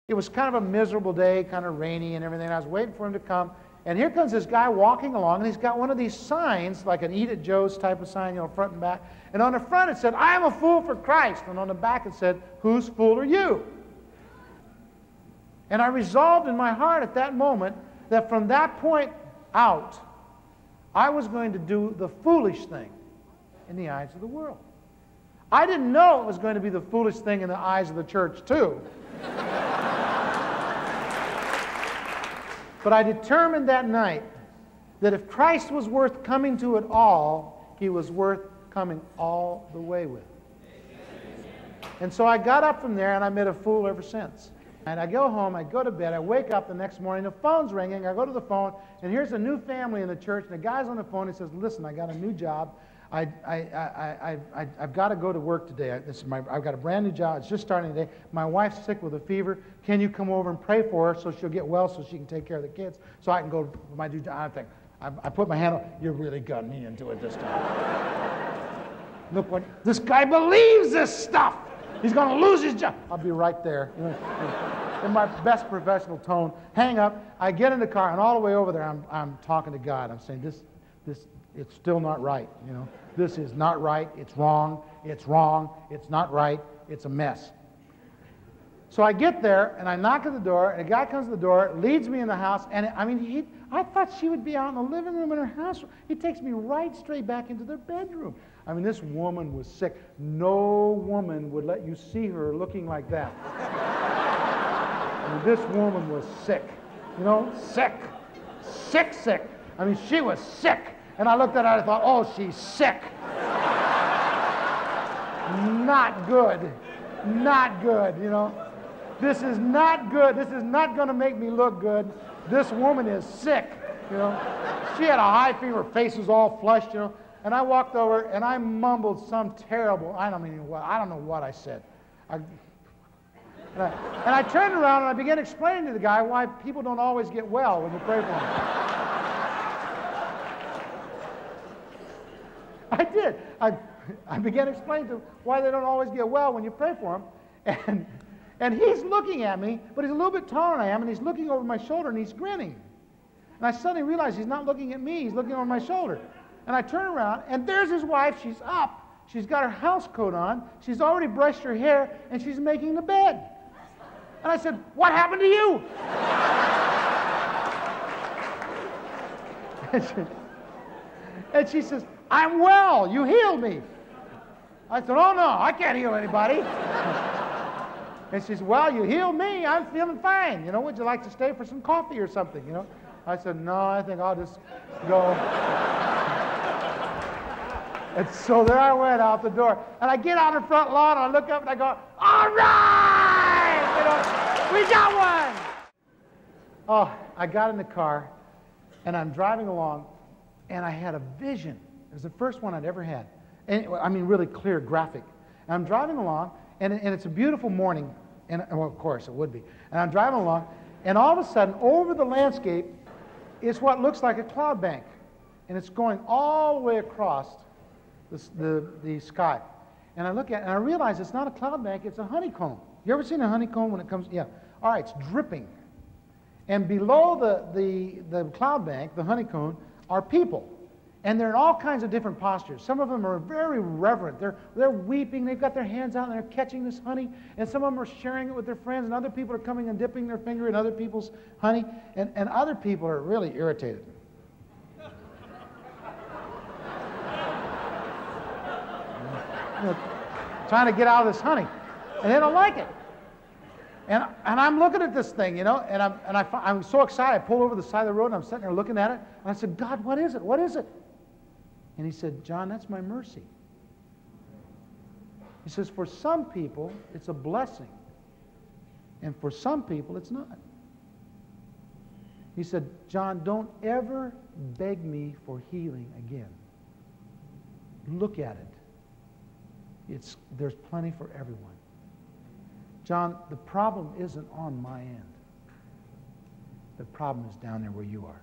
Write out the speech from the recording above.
It was kind of a miserable day, kind of rainy and everything. I was waiting for him to come. And here comes this guy walking along, and he's got one of these signs, like an Eat at Joe's type of sign, you know, front and back. And on the front it said, "I am a fool for Christ." And on the back it said, "Whose fool are you?" And I resolved in my heart at that moment that from that point out, I was going to do the foolish thing in the eyes of the world. I didn't know it was going to be the foolish thing in the eyes of the church too. But I determined that night that if Christ was worth coming to at all, he was worth coming all the way with. And so I got up from there, and I made a fool ever since. And I go home, I go to bed, I wake up the next morning, the phone's ringing, I go to the phone, and here's a new family in the church, and the guy's on the phone, he says, "Listen, I got a new job. I've got to go to work today. I've got a brand new job. It's just starting today. My wife's sick with a fever. Can you come over and pray for her so she'll get well so she can take care of the kids so I can go to my new job?" I put my hand on, "You really got me into it this time." Look what, this guy believes this stuff. He's going to lose his job. I'll be right there. In my best professional tone, hang up. I get in the car, and all the way over there, I'm talking to God. I'm saying, this, it's still not right. You know, this is not right. It's wrong. It's wrong. It's not right. It's a mess. So I get there, and I knock at the door, and a guy comes to the door, leads me in the house, and I thought she would be out in the living room in her house. He takes me right straight back into their bedroom. I mean, this woman was sick. No woman would let you see her looking like that. I mean, this woman was sick. You know, sick. Sick. I mean, she was sick. And I looked at her and I thought, oh, she's sick. Not good. Not good, you know. This is not good. This is not going to make me look good. This woman is sick, you know. She had a high fever. Her face was all flushed, you know. And I walked over and I mumbled some terrible, I don't know what I said. And I turned around and I began explaining to the guy why people don't always get well when you pray for them. I did. I began explaining to him why they don't always get well when you pray for them. And he's looking at me, but he's a little bit taller than I am, and he's looking over my shoulder, and he's grinning. And I suddenly realized he's not looking at me, he's looking over my shoulder. And I turn around, and there's his wife. She's up. She's got her house coat on. She's already brushed her hair, and she's making the bed. And I said, "What happened to you?" And she says, "I'm well. You healed me." I said, "Oh, no, I can't heal anybody." And she said, "Well, you healed me. I'm feeling fine. You know, would you like to stay for some coffee or something, you know?" I said, "No, I think I'll just go." And so there I went out the door. And I get on the front lawn, and I look up, and I go, "All right! You know, we got one!" Oh, I got in the car, and I'm driving along, and I had a vision. It was the first one I'd ever had. And, I mean, really clear, graphic. And I'm driving along, and it's a beautiful morning. And, well, of course, it would be. And I'm driving along, and all of a sudden, over the landscape is what looks like a cloud bank. And it's going all the way across the sky. And I look at it, and I realize it's not a cloud bank, it's a honeycomb. You ever seen a honeycomb when it comes? Yeah. All right, it's dripping. And below the cloud bank, the honeycomb, are people. And they're in all kinds of different postures. Some of them are very reverent. They're weeping. They've got their hands out, and they're catching this honey. And some of them are sharing it with their friends, and other people are coming and dipping their finger in other people's honey. And other people are really irritated. You know, trying to get out of this honey, and they don't like it. And I'm looking at this thing, you know, and I'm so excited. I pull over the side of the road, and I'm sitting there looking at it, and I said, "God, what is it? What is it?" And he said, "John, that's my mercy." He says, "For some people, it's a blessing, and for some people, it's not." He said, "John, don't ever beg me for healing again. Look at it. There's plenty for everyone. John, the problem isn't on my end. The problem is down there where you are."